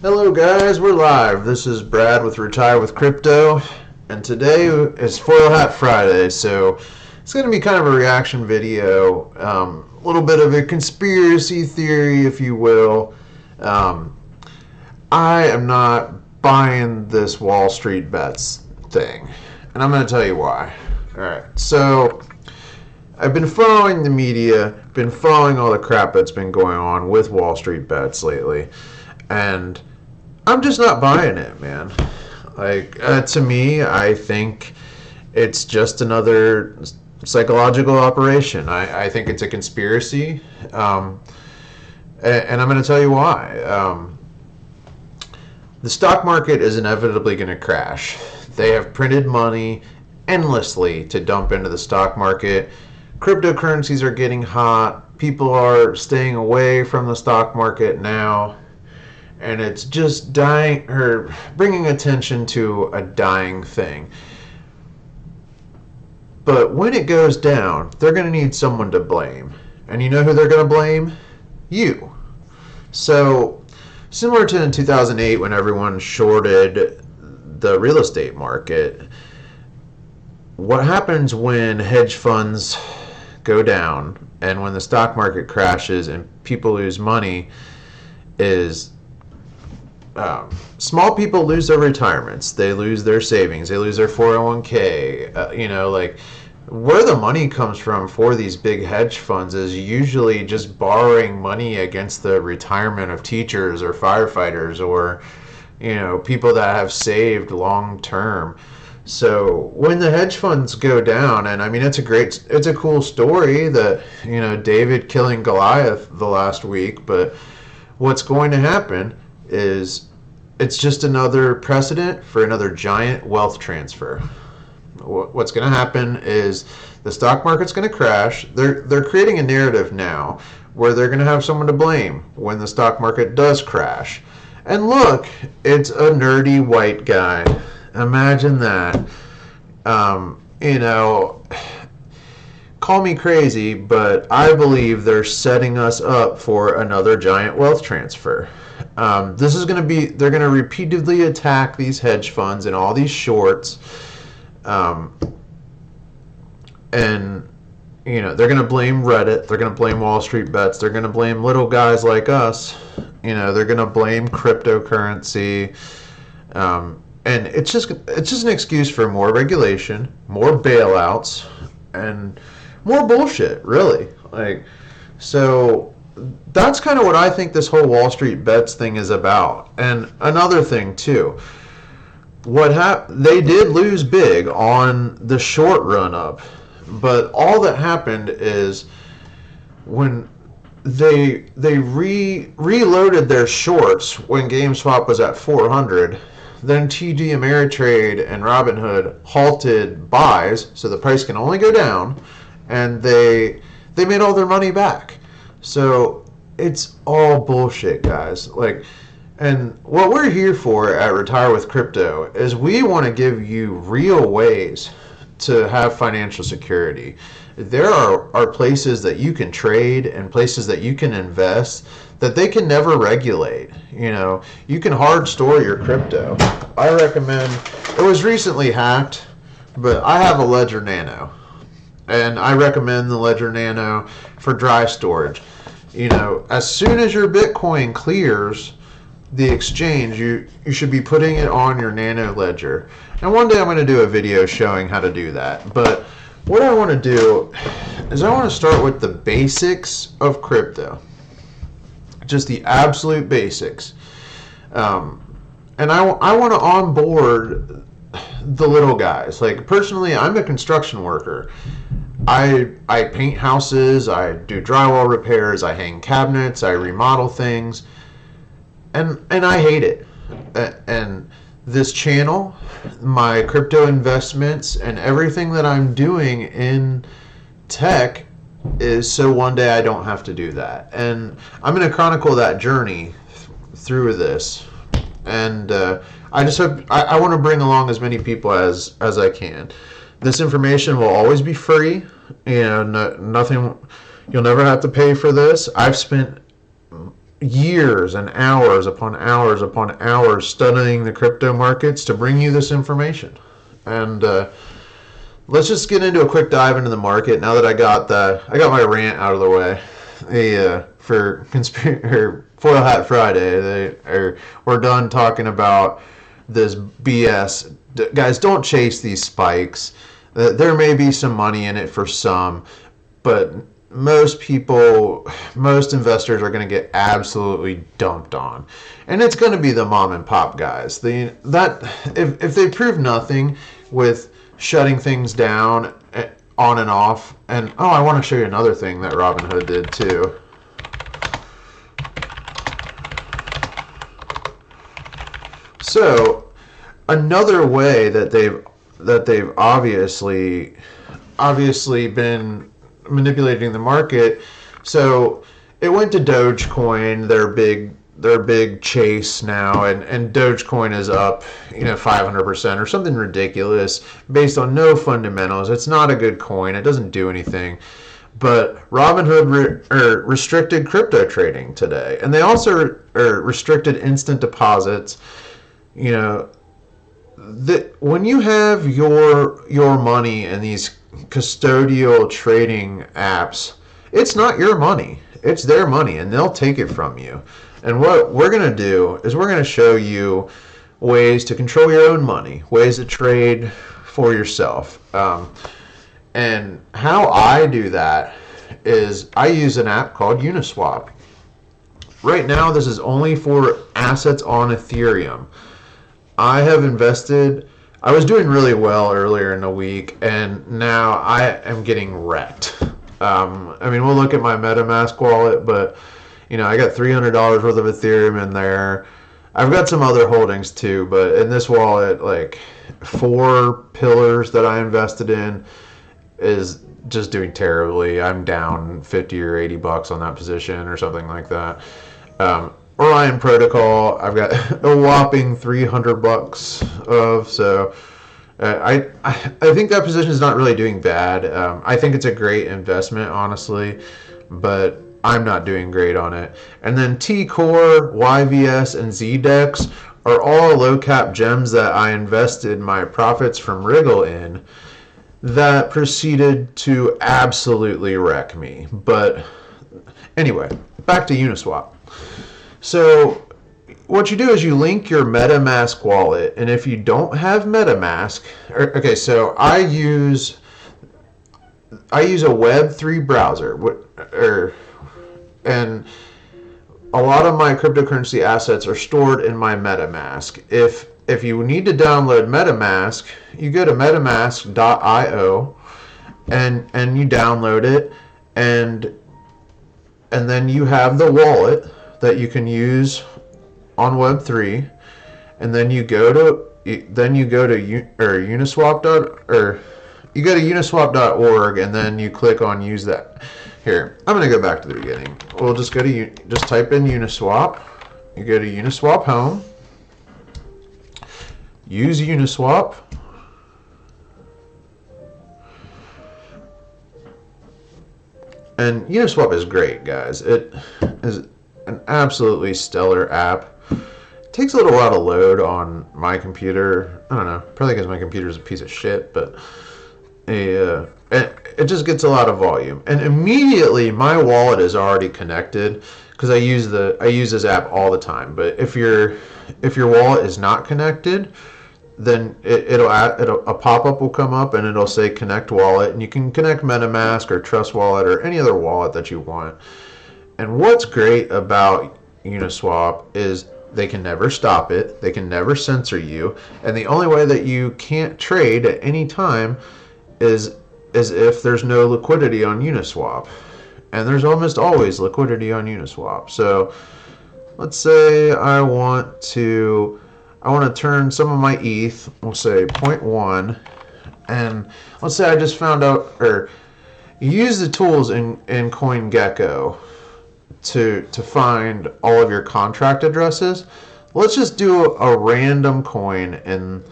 Hello guys, we're live. This is Brad with Retire with Crypto, and today is Foil Hat Friday, so it's going to be kind of a reaction video, a little bit of a conspiracy theory, if you will. I am not buying this Wall Street bets thing, and I'm going to tell you why. Alright, so I've been following the media, been following all the crap that's been going on with Wall Street bets lately, and I'm just not buying it, man. Like, to me, I think it's just another psychological operation. I think it's a conspiracy, and I'm going to tell you why. The stock market is inevitably going to crash. They have printed money endlessly to dump into the stock market. Cryptocurrencies are getting hot. People are staying away from the stock market now. And it's just dying, or bringing attention to a dying thing. But when it goes down, they're going to need someone to blame. And you know who they're going to blame? You. So, similar to in 2008 when everyone shorted the real estate market, what happens when hedge funds go down and when the stock market crashes and people lose money is small people lose their retirements, they lose their savings, they lose their 401k. Like where the money comes from for these big hedge funds is usually just borrowing money against the retirement of teachers or firefighters or people that have saved long term. So when the hedge funds go down, and I mean it's a cool story that David killing Goliath the last week, but what's going to happen is it's just another precedent for another giant wealth transfer. What's going to happen is the stock market's going to crash. They're creating a narrative now where they're going to have someone to blame when the stock market does crash. And look, it's a nerdy white guy. Imagine that. Call me crazy, but I believe they're setting us up for another giant wealth transfer. This is going to be, they're going to repeatedly attack these hedge funds and all these shorts. And they're going to blame Reddit. They're going to blame Wall Street bets. They're going to blame little guys like us. They're going to blame cryptocurrency. And it's just an excuse for more regulation, more bailouts, and more bullshit, really. So that's kind of what I think this whole Wall Street bets thing is about. And another thing too, they did lose big on the short run up, but all that happened is when they reloaded their shorts when GameStop was at 400. Then TD Ameritrade and Robinhood halted buys, so the price can only go down, and they made all their money back. So it's all bullshit, guys. And what we're here for at Retire with Crypto is we want to give you real ways to have financial security. There are places that you can trade and places that you can invest that they can never regulate. You can hard store your crypto. I recommend, it was recently hacked, but I have a Ledger Nano, and I recommend the Ledger Nano for dry storage. As soon as your Bitcoin clears the exchange, you should be putting it on your Nano Ledger. And one day I'm going to do a video showing how to do that. But what I want to do is I want to start with the basics of crypto. Just the absolute basics. And I want to onboard the little guys. Personally, I'm a construction worker. I paint houses, I do drywall repairs, I hang cabinets, I remodel things, and I hate it. And this channel, my crypto investments, and everything that I'm doing in tech is so one day I don't have to do that. And I'm going to chronicle that journey through this. And I just hope, I want to bring along as many people as I can. This information will always be free. Nothing, you'll never have to pay for this. I've spent years and hours upon hours upon hours studying the crypto markets to bring you this information. And let's just get into a quick dive into the market now that I got my rant out of the way. For Foil Hat Friday, we're done talking about this BS. Guys, don't chase these spikes. There may be some money in it for some, but most investors are going to get absolutely dumped on, and it's going to be the mom and pop guys. If they prove nothing with shutting things down on and off, and I want to show you another thing that Robinhood did too. So another way that they've obviously been manipulating the market. So it went to Dogecoin, their big chase now, and Dogecoin is up 500% or something ridiculous based on no fundamentals. It's not a good coin. It doesn't do anything. But Robinhood restricted crypto trading today, and they also restricted instant deposits. When you have your money in these custodial trading apps, it's not your money. It's their money, and they'll take it from you. And what we're going to do is we're going to show you ways to control your own money, ways to trade for yourself. And how I do that is I use an app called Uniswap. Right now, this is only for assets on Ethereum. I was doing really well earlier in the week, and now I am getting wrecked. We'll look at my MetaMask wallet, but I got $300 worth of Ethereum in there. I've got some other holdings too, but in this wallet, like 4 pillars that I invested in is just doing terribly. I'm down 50 or $80 on that position or something like that. Orion Protocol, I've got a whopping $300 of, so I think that position is not really doing bad. I think it's a great investment, honestly, but I'm not doing great on it. And then T-Core, YVS, and ZDEX are all low-cap gems that I invested my profits from Wriggle in that proceeded to absolutely wreck me. But anyway, back to Uniswap. So what you do is you link your MetaMask wallet, and if you don't have MetaMask, so I use a Web3 browser, and a lot of my cryptocurrency assets are stored in my MetaMask. If you need to download MetaMask, you go to metamask.io and you download it, and then you have the wallet that you can use on Web3, and then you go to uniswap.org, and then you click on use that. Here, I'm going to go back to the beginning. We'll just just type in Uniswap. You go to Uniswap Home. Use Uniswap. And Uniswap is great, guys. It is an absolutely stellar app. It takes a little while to load on my computer. I don't know, probably because my computer is a piece of shit, but it just gets a lot of volume. And immediately my wallet is already connected because I use this app all the time. But if your wallet is not connected, then a pop-up will come up and it'll say connect wallet, and you can connect MetaMask or Trust Wallet or any other wallet that you want. And what's great about Uniswap is they can never stop it, they can never censor you, and the only way that you can't trade at any time is if there's no liquidity on Uniswap. And there's almost always liquidity on Uniswap. So let's say I want to turn some of my ETH, we'll say 0.1, and let's say I just found out, or use the tools in CoinGecko to find all of your contract addresses. Let's just do a random coin in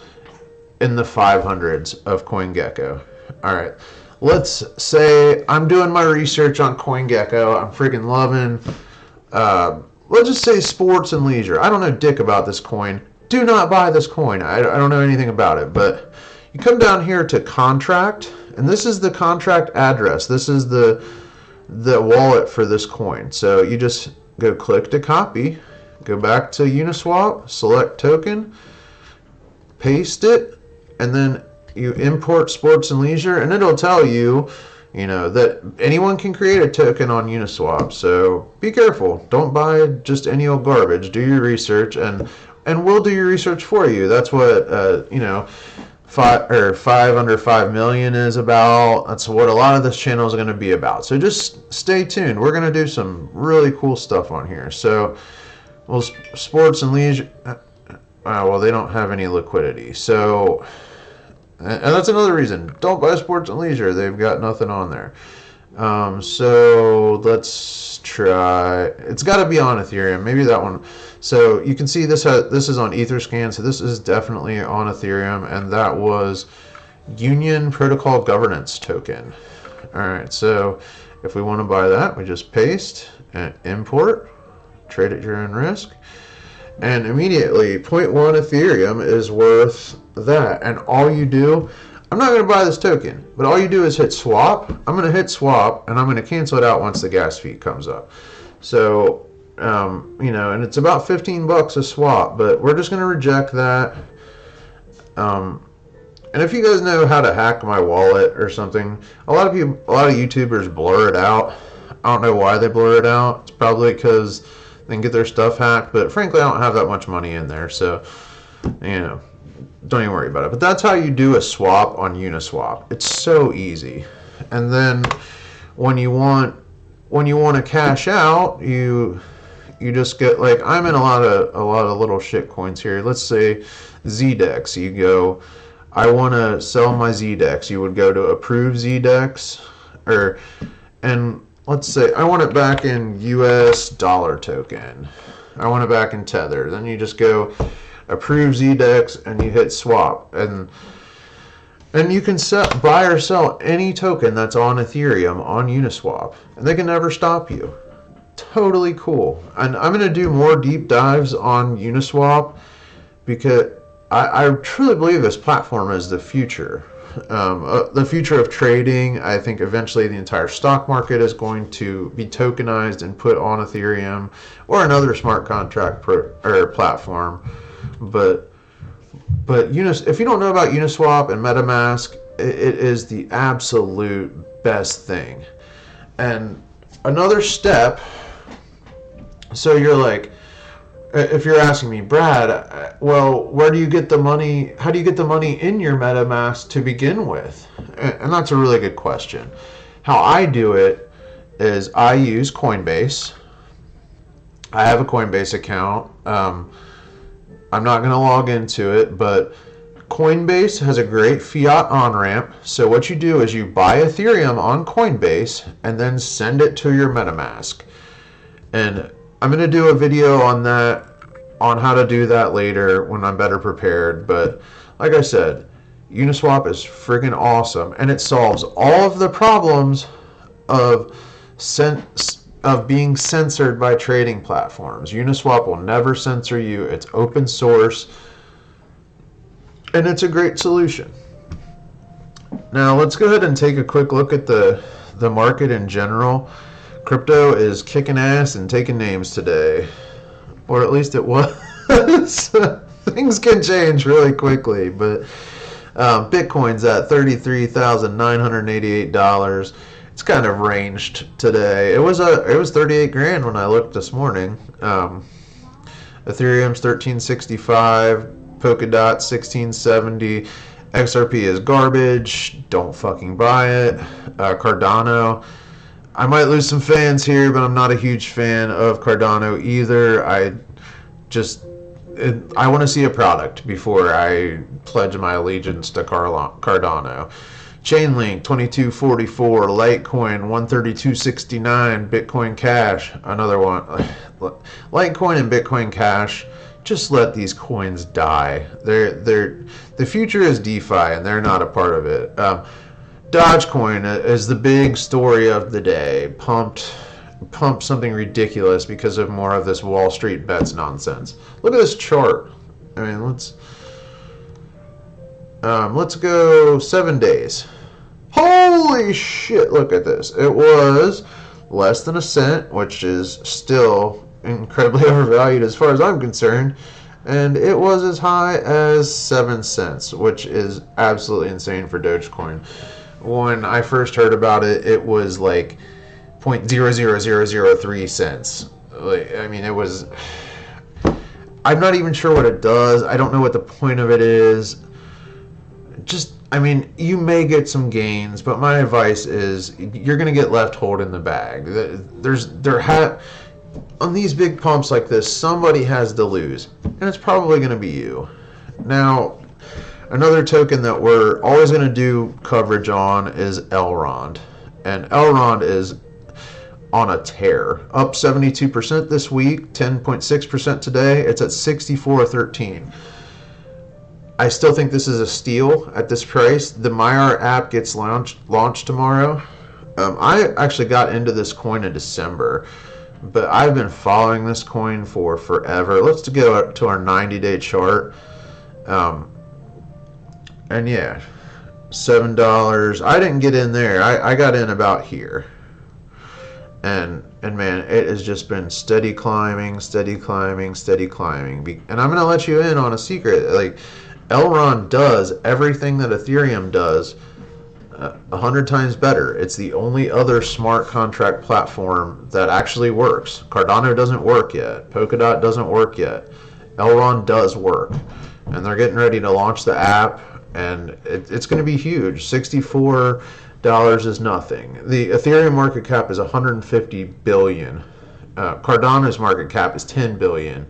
the 500s of CoinGecko. All right, let's say I'm doing my research on CoinGecko. I'm freaking let's just say sports and leisure. I don't know dick about this coin. Do not buy this coin. I don't know anything about it. But you come down here to contract, and this is the contract address. This is the wallet for this coin. So you just go click to copy, go back to Uniswap, select token, paste it, and then you import sports and leisure, and it'll tell you, that anyone can create a token on Uniswap. So be careful. Don't buy just any old garbage. Do your research, and we'll do your research for you. That's what five under 5 million is about. That's what a lot of this channel is going to be about. So just stay tuned. We're going to do some really cool stuff on here. So, well, sports and leisure. Well, they don't have any liquidity. So, and that's another reason. Don't buy sports and leisure. They've got nothing on there. So let's try. It's got to be on Ethereum. Maybe that one. So you can see this is on Etherscan. So this is definitely on Ethereum, and that was Union Protocol Governance token. All right. So if we want to buy that, we just paste and import. Trade at your own risk. And immediately 0.1 Ethereum is worth that. And all you do, I'm not going to buy this token, but all you do is hit swap. I'm going to hit swap, and I'm going to cancel it out once the gas fee comes up. So, and it's about $15 a swap, but we're just going to reject that. And if you guys know how to hack my wallet or something, a lot of YouTubers blur it out. I don't know why they blur it out. It's probably because they can get their stuff hacked, but frankly, I don't have that much money in there, so, don't even worry about it. But that's how you do a swap on Uniswap. It's so easy. And then when you want to cash out, you just get, like, I'm in a lot of little shit coins here. Let's say ZDEX. You go, I want to sell my ZDEX. You would go to approve ZDEX, and let's say I want it back in US dollar token. I want it back in Tether. Then you just go approve ZDEX and you hit swap, and you can buy or sell any token that's on Ethereum on Uniswap, and they can never stop you. Totally cool. And I'm going to do more deep dives on Uniswap because I truly believe this platform is the future. The future of trading. I think eventually the entire stock market is going to be tokenized and put on Ethereum or another smart contract platform. But if you don't know about Uniswap and MetaMask, it is the absolute best thing. And another step. So you're like, if you're asking me, Brad, well, where do you get the money? How do you get the money in your MetaMask to begin with? And that's a really good question. How I do it is I use Coinbase. I have a Coinbase account. I'm not going to log into it, but Coinbase has a great fiat on-ramp. So what you do is you buy Ethereum on Coinbase and then send it to your MetaMask. And I'm going to do a video on that, on how to do that later when I'm better prepared. But like I said, Uniswap is freaking awesome, and it solves all of the problems of being censored by trading platforms. Uniswap will never censor you. It's open source, and it's a great solution. Now let's go ahead and take a quick look at the market in general. Crypto is kicking ass and taking names today, or at least it was. Things can change really quickly, but Bitcoin's at $33,988. It's kind of ranged today. It was 38 grand when I looked this morning. Ethereum's 1365, Polkadot 1670. XRP is garbage. Don't fucking buy it. Cardano. I might lose some fans here, but I'm not a huge fan of Cardano either. I want to see a product before I pledge my allegiance to Cardano. Chainlink 2244, Litecoin 132.69, Bitcoin Cash, another one. Litecoin and Bitcoin Cash, just let these coins die. The future is DeFi, and they're not a part of it. Dogecoin is the big story of the day. Pumped pump something ridiculous because of more of this Wall Street bets nonsense. Look at this chart. I mean, let's go 7 days. Holy shit, look at this. It was less than a cent, which is still incredibly overvalued as far as I'm concerned. And it was as high as 7 cents, which is absolutely insane for Dogecoin. When I first heard about it, it was like 0.00003 cents. I mean, it was... I'm not even sure what it does. I don't know what the point of it is. I mean, you may get some gains, but my advice is you're going to get left holding the bag. On these big pumps like this, somebody has to lose, and it's probably going to be you. Now, another token that we're always going to do coverage on is Elrond, and Elrond is on a tear, up 72% this week, 10.6% today. It's at 64.13. I still think this is a steal at this price. The MyR app gets launched tomorrow. I actually got into this coin in December, but I've been following this coin for forever. Let's go to our 90-day chart. And yeah, $7. I didn't get in there. I got in about here. And man, it has just been steady climbing, steady climbing, steady climbing. And I'm going to let you in on a secret. Like, Elrond does everything that Ethereum does 100 times better. It's the only other smart contract platform that actually works. Cardano doesn't work yet. Polkadot doesn't work yet. Elrond does work. And they're getting ready to launch the app, and it's going to be huge. $64 is nothing. The Ethereum market cap is 150 billion. Cardano's market cap is 10 billion.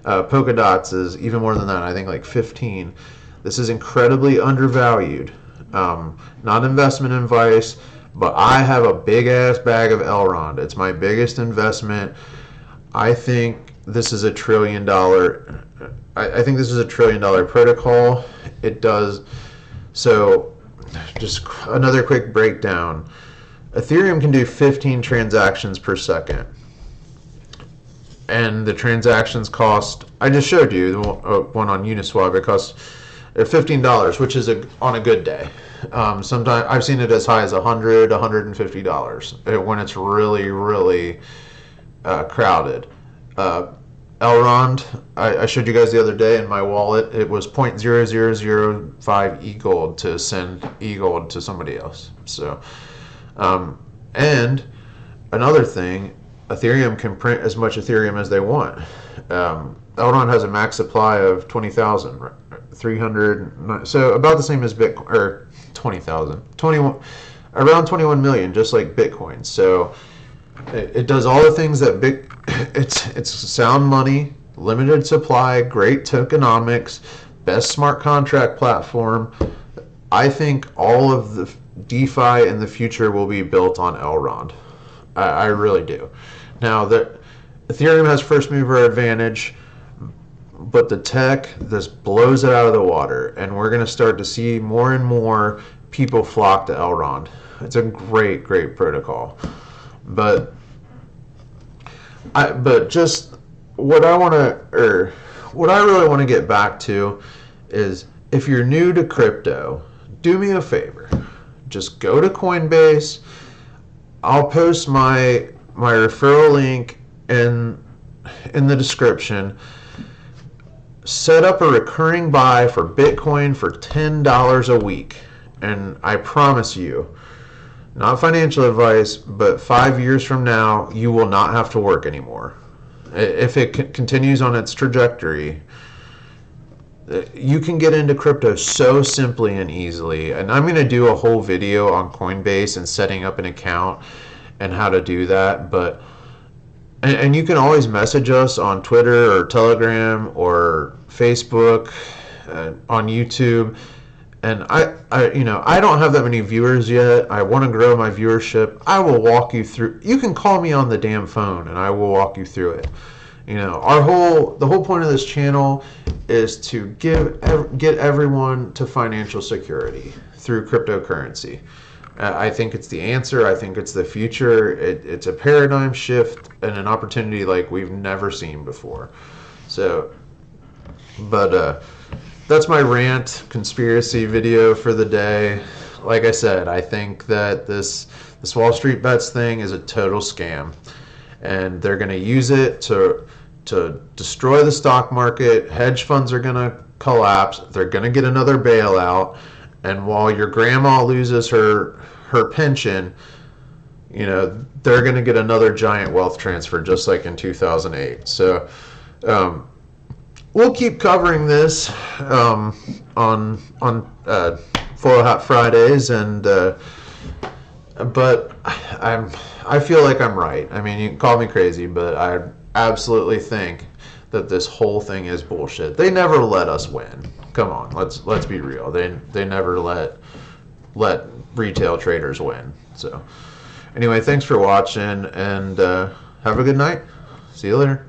Polkadot's is even more than that, I think like 15. This is incredibly undervalued. Not investment advice, but I have a big ass bag of Elrond. It's my biggest investment. I think this is $1 trillion. I think this is $1 trillion protocol. It does. So just another quick breakdown. Ethereum can do 15 transactions per second. And the transactions cost, I just showed you the one on Uniswap, it costs $15, which is on a good day. Sometimes I've seen it as high as $100, $150 when it's really, really crowded. Elrond, I showed you guys the other day in my wallet, it was 0.0005 e-gold to send e-gold to somebody else. So, and another thing, Ethereum can print as much Ethereum as they want. Elrond has a max supply of 20,300, so about the same as Bitcoin, or 20,000, around 21 million, just like Bitcoin. So it does all the things that it's sound money, limited supply, great tokenomics, best smart contract platform. I think all of the DeFi in the future will be built on Elrond. I really do. Now, Ethereum has first mover advantage, but the tech, this blows it out of the water, and we're going to start to see more and more people flock to Elrond. It's a great, great protocol. But just what I really want to get back to is, if you're new to crypto, do me a favor. Just go to Coinbase. I'll post my referral link in the description. Set up a recurring buy for Bitcoin for $10 a week, and I promise you, not financial advice, but 5 years from now, you will not have to work anymore. If it continues on its trajectory, you can get into crypto so simply and easily. And I'm going to do a whole video on Coinbase and setting up an account and how to do that. And you can always message us on Twitter or Telegram or Facebook, on YouTube. And I don't have that many viewers yet. I want to grow my viewership. I will walk you through. You can call me on the damn phone, and I will walk you through it. The whole point of this channel is to get everyone to financial security through cryptocurrency. I think it's the answer. I think it's the future. It's a paradigm shift and an opportunity like we've never seen before. So, but that's my rant conspiracy video for the day. Like I said, I think that this Wall Street Bets thing is a total scam, and they're going to use it to destroy the stock market. Hedge funds are going to collapse. They're going to get another bailout, and while your grandma loses her pension, you know, they're going to get another giant wealth transfer, just like in 2008. So we'll keep covering this on Full Hot Fridays, and but I feel like I'm right. I mean, you can call me crazy, but I absolutely think that this whole thing is bullshit. They never let us win. Come on, let's be real. They never let retail traders win. So anyway, thanks for watching, and have a good night. See you later.